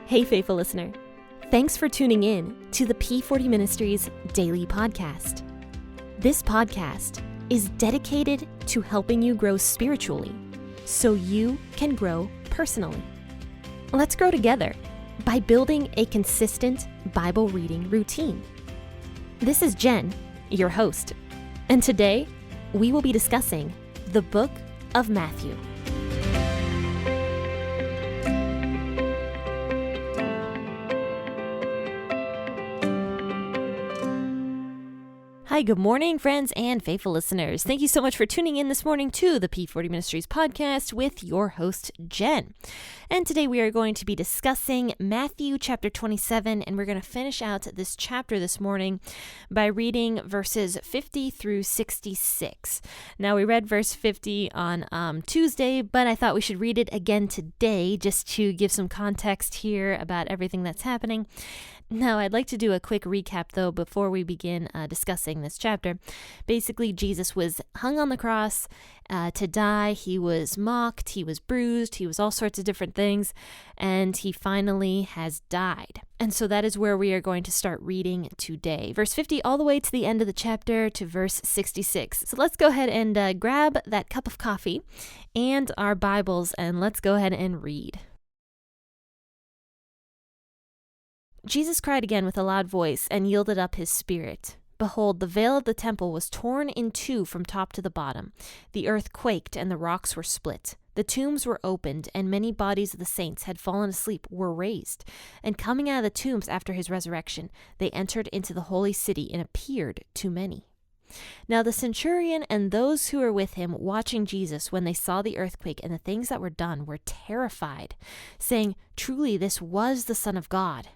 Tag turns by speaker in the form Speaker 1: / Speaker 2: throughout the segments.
Speaker 1: Hey, faithful listener. Thanks for tuning in to the P40 Ministries Daily Podcast. This podcast is dedicated to helping you grow spiritually so you can grow personally. Let's grow together by building a consistent Bible reading routine. This is Jen, your host, and today we will be discussing the book of Matthew. Hi, good morning, friends and faithful listeners. Thank you so much for tuning in this morning to the P40 Ministries podcast with your host, Jen. And today we are going to be discussing Matthew chapter 27, and we're going to finish out this chapter this morning by reading verses 50 through 66. Now, we read verse 50 on Tuesday, but I thought we should read it again today just to give some context here about everything that's happening. Now, I'd like to do a quick recap, though, before we begin discussing this chapter. Basically, Jesus was hung on the cross to die. He was mocked, he was bruised, he was all sorts of different things, and he finally has died. And so that is where we are going to start reading today. Verse 50 all the way to the end of the chapter to verse 66. So let's go ahead and grab that cup of coffee and our Bibles, and let's go ahead and read. Jesus cried again with a loud voice and yielded up his spirit. Behold, the veil of the temple was torn in two from top to the bottom. The earth quaked and the rocks were split. The tombs were opened, and many bodies of the saints had fallen asleep were raised. And coming out of the tombs after his resurrection, they entered into the holy city and appeared to many. Now the centurion and those who were with him watching Jesus when they saw the earthquake and the things that were done were terrified, saying, "Truly this was the Son of God."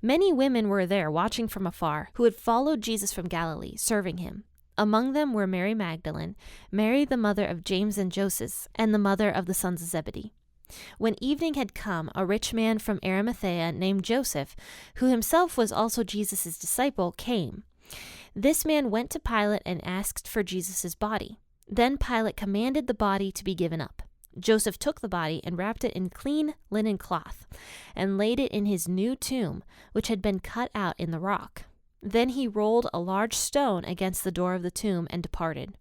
Speaker 1: Many women were there watching from afar, who had followed Jesus from Galilee, serving him. Among them were Mary Magdalene, Mary the mother of James and Joseph, and the mother of the sons of Zebedee. When evening had come, a rich man from Arimathea named Joseph, who himself was also Jesus' disciple, came. This man went to Pilate and asked for Jesus' body. Then Pilate commanded the body to be given up. Joseph took the body and wrapped it in clean linen cloth and laid it in his new tomb, which had been cut out in the rock. Then he rolled a large stone against the door of the tomb and departed.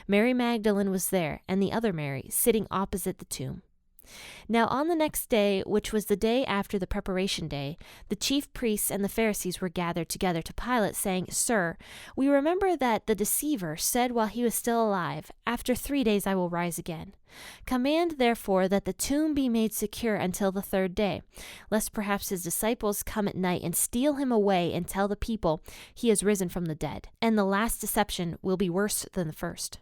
Speaker 1: Mary Magdalene was there, and the other Mary, sitting opposite the tomb. Now on the next day, which was the day after the preparation day, the chief priests and the Pharisees were gathered together to Pilate, saying, "Sir, we remember that the deceiver said while he was still alive, 'After 3 days I will rise again.' Command, therefore, that the tomb be made secure until the third day, lest perhaps his disciples come at night and steal him away and tell the people he has risen from the dead, and the last deception will be worse than the first."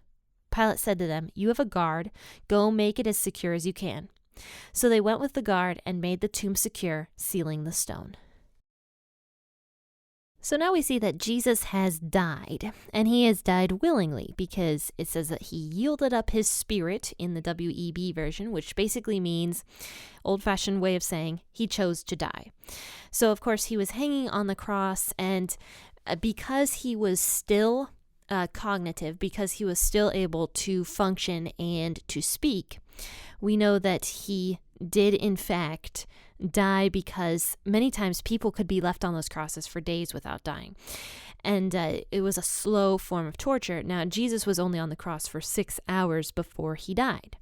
Speaker 1: Pilate said to them, "You have a guard. Go make it as secure as you can." So they went with the guard and made the tomb secure, sealing the stone. So now we see that Jesus has died, and he has died willingly because it says that he yielded up his spirit in the WEB version, which basically means old-fashioned way of saying he chose to die. So of course he was hanging on the cross, and because he was still cognitive, because he was still able to function and to speak, we know that he did in fact die, because many times people could be left on those crosses for days without dying. And it was a slow form of torture. Now, Jesus was only on the cross for 6 hours before he died.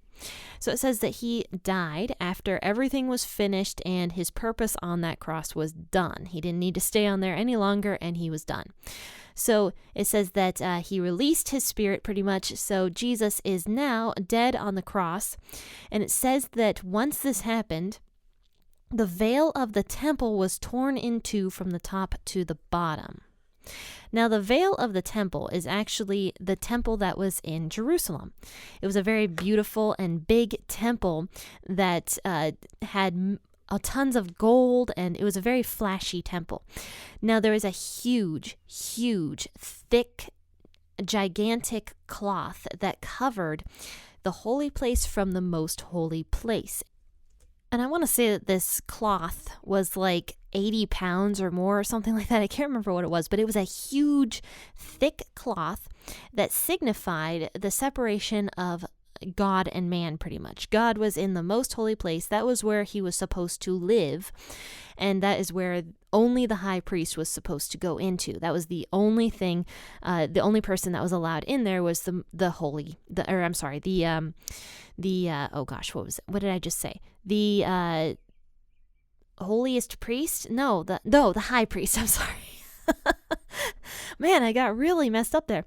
Speaker 1: So it says that he died after everything was finished and his purpose on that cross was done. He didn't need to stay on there any longer, and he was done. So it says that he released his spirit pretty much. So Jesus is now dead on the cross. And it says that once this happened, the veil of the temple was torn in two from the top to the bottom. Now, the veil of the temple is actually the temple that was in Jerusalem. It was a very beautiful and big temple that had tons of gold, and it was a very flashy temple. Now, there was a huge, thick, gigantic cloth that covered the holy place from the most holy place. And I want to say that this cloth was like 80 pounds or more or something like that. I can't remember what it was, but it was a huge, thick cloth that signified the separation of God and man, pretty much. God was in the most holy place. That was where he was supposed to live. And that is where only the high priest was supposed to go into. That was the only thing, the only person that was allowed in there was oh gosh, what did I just say? The holiest priest? No, the high priest. I'm sorry. Man, I got really messed up there.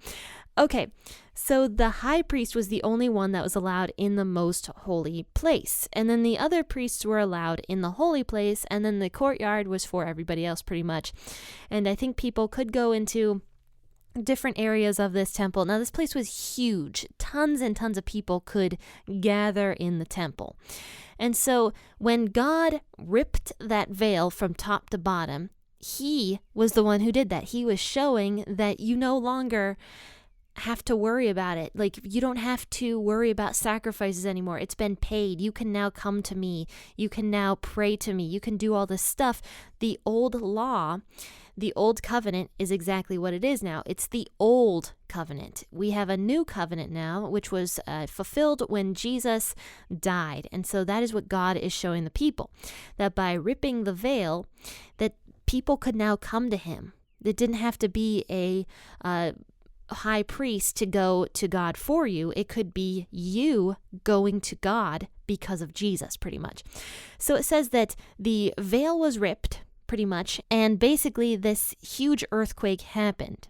Speaker 1: Okay, so the high priest was the only one that was allowed in the most holy place. And then the other priests were allowed in the holy place, and then the courtyard was for everybody else pretty much. And I think people could go into different areas of this temple. Now, this place was huge. Tons and tons of people could gather in the temple. And so when God ripped that veil from top to bottom, he was the one who did that. He was showing that you no longer have to worry about it. Like, you don't have to worry about sacrifices anymore. It's been paid. You can now come to me. You can now pray to me. You can do all this stuff. The old law, the old covenant is exactly what it is now. It's the old covenant. We have a new covenant now, which was fulfilled when Jesus died. And so that is what God is showing the people, that by ripping the veil, that people could now come to him. It didn't have to be a high priest to go to God for you. It could be you going to God because of Jesus, pretty much. So it says that the veil was ripped, pretty much, and basically this huge earthquake happened.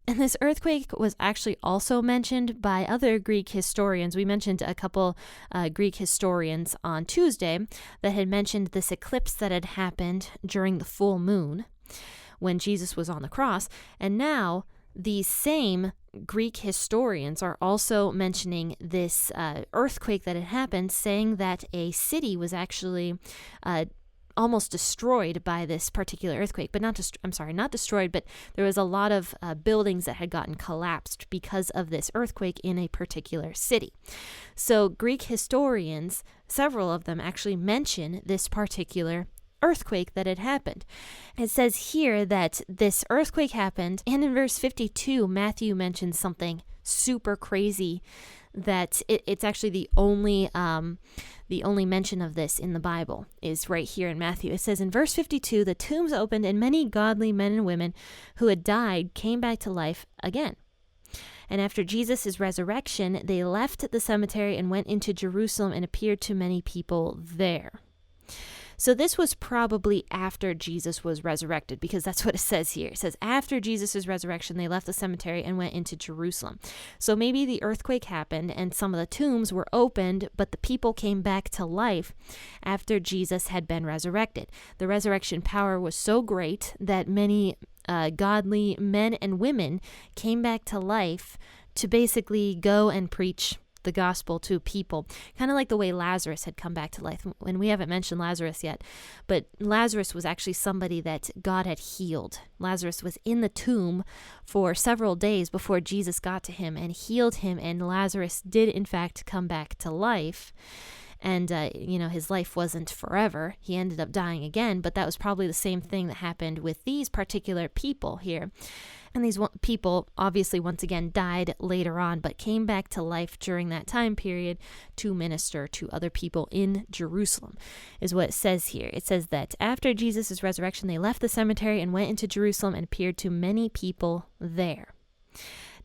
Speaker 1: And this earthquake was actually also mentioned by other Greek historians. We mentioned a couple Greek historians on Tuesday that had mentioned this eclipse that had happened during the full moon when Jesus was on the cross. And now these same Greek historians are also mentioning this earthquake that had happened, saying that a city was actually almost destroyed by this particular earthquake, but not destroyed, but there was a lot of buildings that had gotten collapsed because of this earthquake in a particular city. So Greek historians, several of them actually mention this particular earthquake that had happened. It says here that this earthquake happened, and in verse 52, Matthew mentions something super crazy that it's actually the only mention of this in the Bible is right here in Matthew. It says in verse 52, the tombs opened and many godly men and women who had died came back to life again. And after Jesus' resurrection, they left the cemetery and went into Jerusalem and appeared to many people there. So this was probably after Jesus was resurrected, because that's what it says here. It says after Jesus' resurrection, they left the cemetery and went into Jerusalem. So maybe the earthquake happened and some of the tombs were opened, but the people came back to life after Jesus had been resurrected. The resurrection power was so great that many godly men and women came back to life to basically go and preach the gospel to people, kind of like the way Lazarus had come back to life. And we haven't mentioned Lazarus yet, but Lazarus was actually somebody that God had healed. Lazarus was in the tomb for several days before Jesus got to him and healed him, and Lazarus did in fact come back to life. And, his life wasn't forever. He ended up dying again, but that was probably the same thing that happened with these particular people here. And these people obviously once again died later on, but came back to life during that time period to minister to other people in Jerusalem, is what it says here. It says that after Jesus' resurrection, they left the cemetery and went into Jerusalem and appeared to many people there.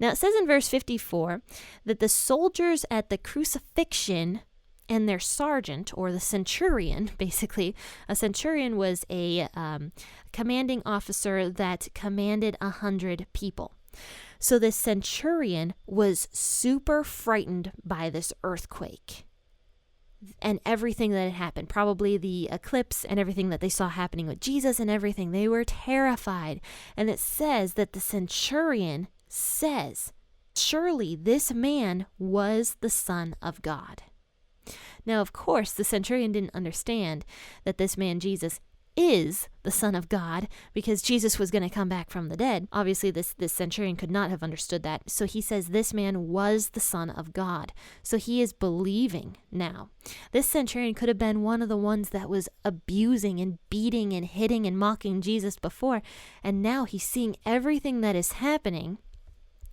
Speaker 1: Now it says in verse 54 that the soldiers at the crucifixion and their sergeant, or the centurion, basically, a centurion was a commanding officer that commanded 100 people. So this centurion was super frightened by this earthquake and everything that had happened, probably the eclipse and everything that they saw happening with Jesus and everything. They were terrified. And it says that the centurion says, surely this man was the Son of God. Now, of course, the centurion didn't understand that this man, Jesus, is the Son of God, because Jesus was going to come back from the dead. Obviously, this centurion could not have understood that. So he says this man was the Son of God. So he is believing now. This centurion could have been one of the ones that was abusing and beating and hitting and mocking Jesus before. And now he's seeing everything that is happening,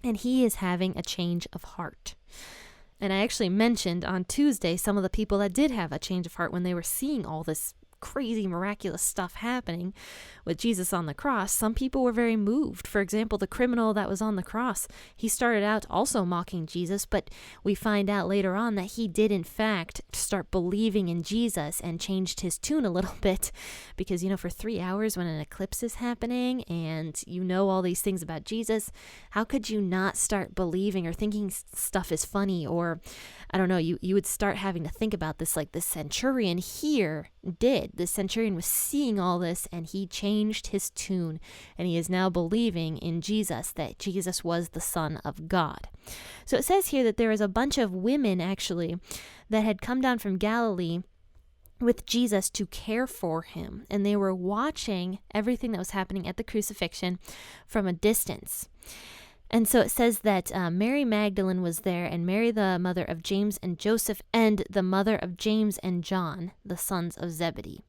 Speaker 1: and he is having a change of heart. And I actually mentioned on Tuesday some of the people that did have a change of heart when they were seeing all this crazy miraculous stuff happening with Jesus on the cross. Some people were very moved. For example, the criminal that was on the cross, he started out also mocking Jesus, but we find out later on that he did in fact start believing in Jesus and changed his tune a little bit, because for 3 hours when an eclipse is happening and all these things about Jesus, how could you not start believing or thinking stuff is funny? Or I don't know, you would start having to think about this like the centurion here did. The centurion was seeing all this and he changed his tune, and he is now believing in Jesus, that Jesus was the Son of God. So it says here that there was a bunch of women actually that had come down from Galilee with Jesus to care for him, and they were watching everything that was happening at the crucifixion from a distance. And so it says that Mary Magdalene was there, and Mary, the mother of James and Joseph, and the mother of James and John, the sons of Zebedee.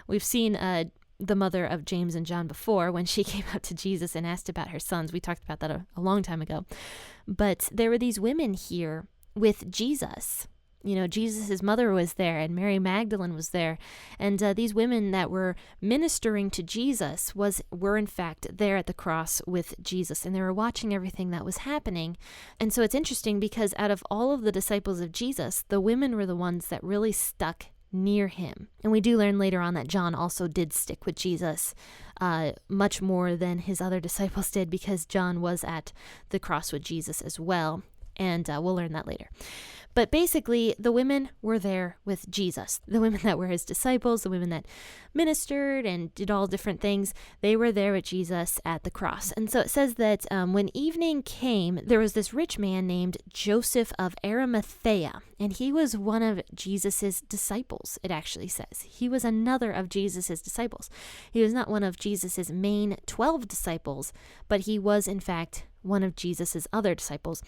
Speaker 1: We've seen the mother of James and John before when she came up to Jesus and asked about her sons. We talked about that a long time ago. But there were these women here with Jesus. Jesus' mother was there, and Mary Magdalene was there. And these women that were ministering to Jesus were in fact there at the cross with Jesus, and they were watching everything that was happening. And so it's interesting because out of all of the disciples of Jesus, the women were the ones that really stuck near him. And we do learn later on that John also did stick with Jesus much more than his other disciples did, because John was at the cross with Jesus as well. And we'll learn that later. But basically, the women were there with Jesus. The women that were his disciples, the women that ministered and did all different things, they were there with Jesus at the cross. And so it says that when evening came, there was this rich man named Joseph of Arimathea, and he was one of Jesus's disciples, it actually says. He was another of Jesus's disciples. He was not one of Jesus's main 12 disciples, but he was, in fact, one of Jesus's other disciples.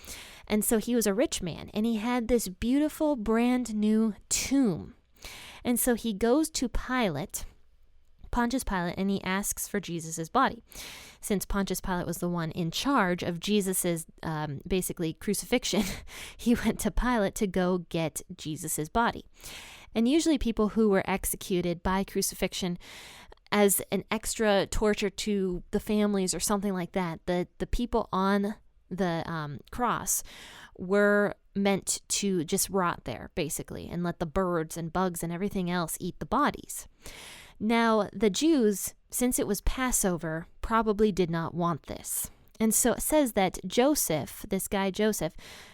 Speaker 1: And so he was a rich man, and he had this beautiful brand new tomb. And so he goes to Pontius Pilate, and he asks for Jesus's body. Since Pontius Pilate was the one in charge of Jesus's basically crucifixion, he went to Pilate to go get Jesus's body. And usually people who were executed by crucifixion as an extra torture to the families or something like that, the people on the cross were meant to just rot there, basically, and let the birds and bugs and everything else eat the bodies. Now, the Jews, since it was Passover, probably did not want this. And so it says that Joseph, this guy Joseph,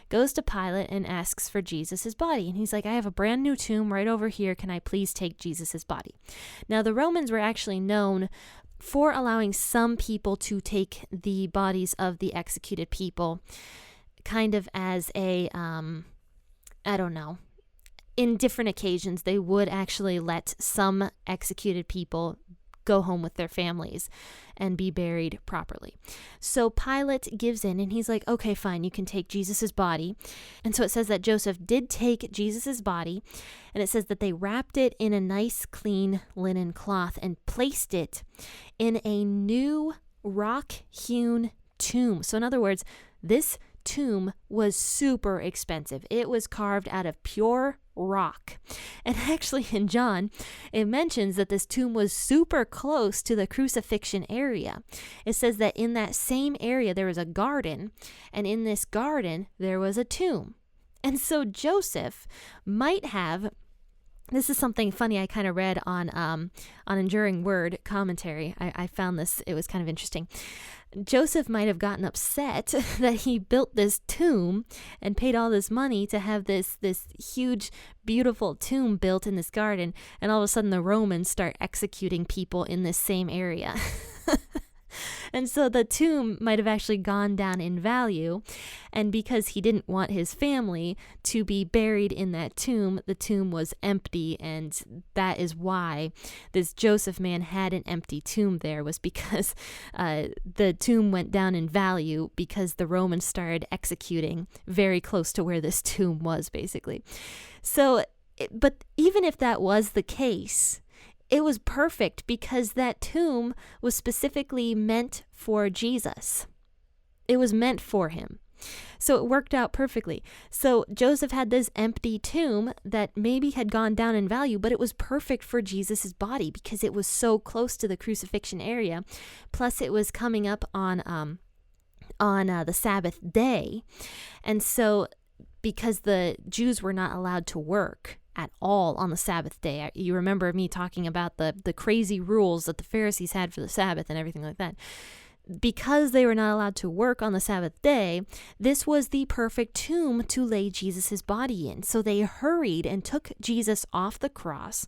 Speaker 1: goes to Pilate and asks for Jesus' body. And he's like, I have a brand new tomb right over here. Can I please take Jesus' body? Now, the Romans were actually known for allowing some people to take the bodies of the executed people kind of as a, I don't know, in different occasions, they would actually let some executed people go home with their families and be buried properly. So Pilate gives in, and he's like, okay, fine, you can take Jesus's body. And so it says that Joseph did take Jesus's body, and it says that they wrapped it in a nice clean linen cloth and placed it in a new rock-hewn tomb. So in other words, this tomb was super expensive. It was carved out of pure rock. And actually in John, it mentions that this tomb was super close to the crucifixion area. It says that in that same area there was a garden, and in this garden there was a tomb. And so Joseph might have, this is something funny I kind of read on Enduring Word commentary. I found this, it was kind of interesting. Joseph might have gotten upset that he built this tomb and paid all this money to have this huge, beautiful tomb built in this garden, and all of a sudden the Romans start executing people in this same area. And so the tomb might have actually gone down in value, and because he didn't want his family to be buried in that tomb, the tomb was empty, and that is why this Joseph man had an empty tomb there, was because the tomb went down in value because the Romans started executing very close to where this tomb was, basically. So, but even if that was the case, it was perfect because that tomb was specifically meant for Jesus. It was meant for him. So it worked out perfectly. So Joseph had this empty tomb that maybe had gone down in value, but it was perfect for Jesus's body because it was so close to the crucifixion area. Plus it was coming up on the Sabbath day. And so because the Jews were not allowed to work at all on the Sabbath day. You remember me talking about the crazy rules that the Pharisees had for the Sabbath and everything like that. Because they were not allowed to work on the Sabbath day, this was the perfect tomb to lay Jesus' body in. So they hurried and took Jesus off the cross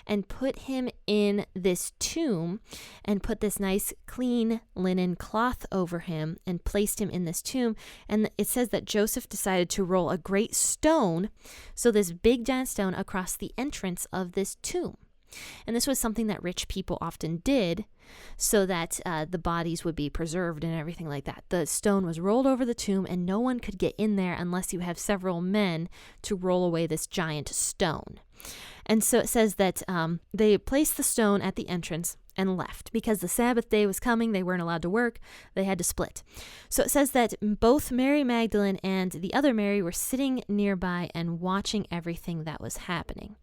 Speaker 1: and put him in this tomb and put this nice clean linen cloth over him and placed him in this tomb. And it says that Joseph decided to roll a great stone, so this big giant stone, across the entrance of this tomb. And this was something that rich people often did so that the bodies would be preserved and everything like that. The stone was rolled over the tomb and no one could get in there unless you have several men to roll away this giant stone. And so it says that they placed the stone at the entrance and left because the Sabbath day was coming. They weren't allowed to work. They had to split. So it says that both Mary Magdalene and the other Mary were sitting nearby and watching everything that was happening.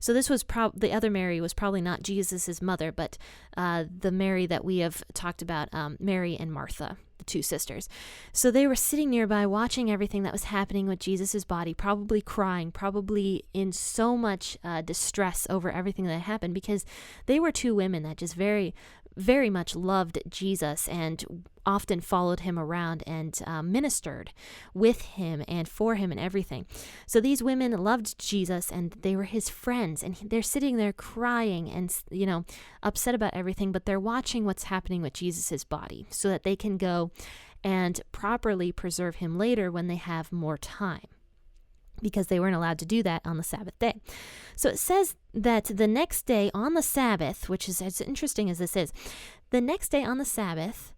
Speaker 1: So this was the other Mary was probably not Jesus's mother, but the Mary that we have talked about, Mary and Martha, the two sisters. So they were sitting nearby watching everything that was happening with Jesus's body, probably crying, probably in so much distress over everything that happened, because they were two women that just very, very much loved Jesus and often followed him around and ministered with him and for him and everything. So these women loved Jesus and they were his friends, and they're sitting there crying and, upset about everything, but they're watching what's happening with Jesus's body so that they can go and properly preserve him later when they have more time, because they weren't allowed to do that on the Sabbath day. So it says that the next day on the Sabbath, which is as interesting as this is, the next day on the Sabbath,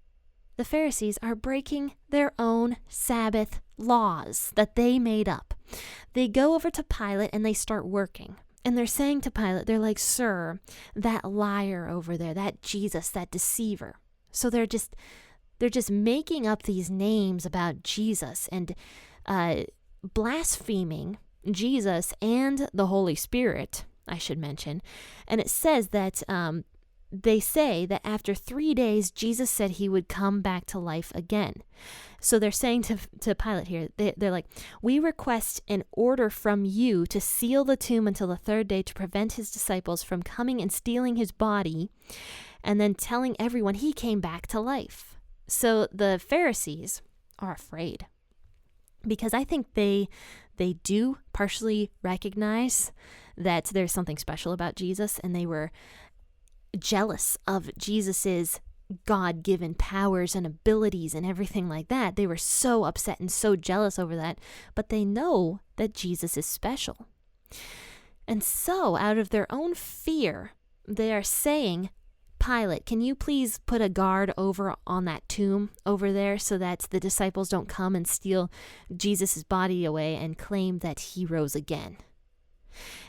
Speaker 1: the Pharisees are breaking their own Sabbath laws that they made up. They go over to Pilate and they start working. And they're saying to Pilate, they're like, "Sir, that liar over there, that Jesus, that deceiver." So they're just making up these names about Jesus and blaspheming Jesus and the Holy Spirit, I should mention. And it says that they say that after 3 days, Jesus said he would come back to life again. So they're saying to Pilate here, they're like, "We request an order from you to seal the tomb until the third day to prevent his disciples from coming and stealing his body and then telling everyone he came back to life." So the Pharisees are afraid, because I think they do partially recognize that there's something special about Jesus, and they were jealous of Jesus's God-given powers and abilities and everything like that. They were so upset and so jealous over that, but they know that Jesus is special. And so out of their own fear, they are saying, "Pilate, can you please put a guard over on that tomb over there so that the disciples don't come and steal Jesus' body away and claim that he rose again?"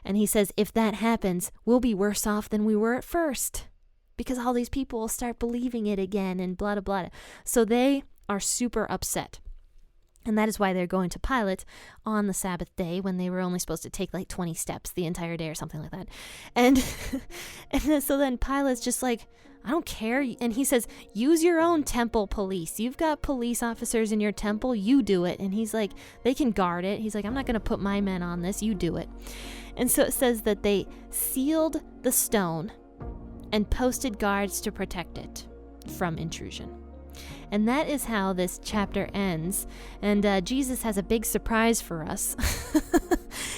Speaker 1: And he says, if that happens, we'll be worse off than we were at first, because all these people will start believing it again and blah, blah, blah. So they are super upset. And that is why they're going to Pilate on the Sabbath day, when they were only supposed to take like 20 steps the entire day or something like that. And so then Pilate's just like, "I don't care." And he says, "Use your own temple police. You've got police officers in your temple. You do it." And he's like, "They can guard it." He's like, "I'm not going to put my men on this. You do it." And so it says that they sealed the stone and posted guards to protect it from intrusion. And that is how this chapter ends. And Jesus has a big surprise for us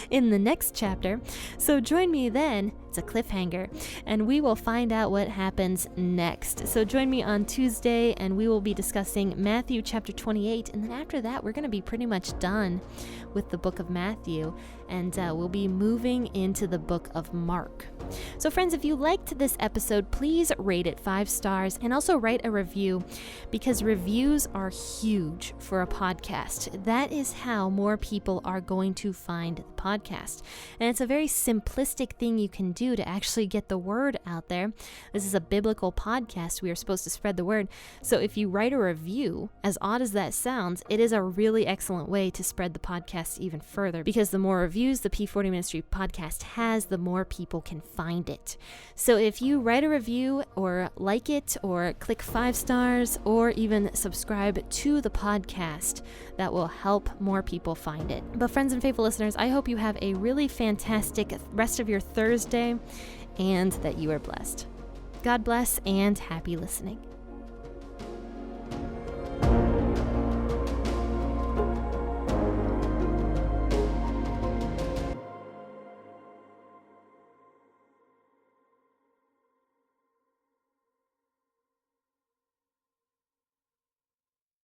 Speaker 1: in the next chapter. So join me then. It's a cliffhanger. And we will find out what happens next. So join me on Tuesday, and we will be discussing Matthew chapter 28. And then after that, we're going to be pretty much done with the book of Matthew. And we'll be moving into the book of Mark. So friends, if you liked this episode, please rate it 5 stars and also write a review, because reviews are huge for a podcast. That is how more people are going to find the podcast. And it's a very simplistic thing you can do to actually get the word out there. This is a biblical podcast. We are supposed to spread the word. So if you write a review, as odd as that sounds, it is a really excellent way to spread the podcast even further, because the more reviews the P40 Ministry podcast has, the more people can find it. So if you write a review or like it or click 5 stars or even subscribe to the podcast, that will help more people find it. But friends and faithful listeners, I hope you have a really fantastic rest of your Thursday and that you are blessed. God bless and happy listening.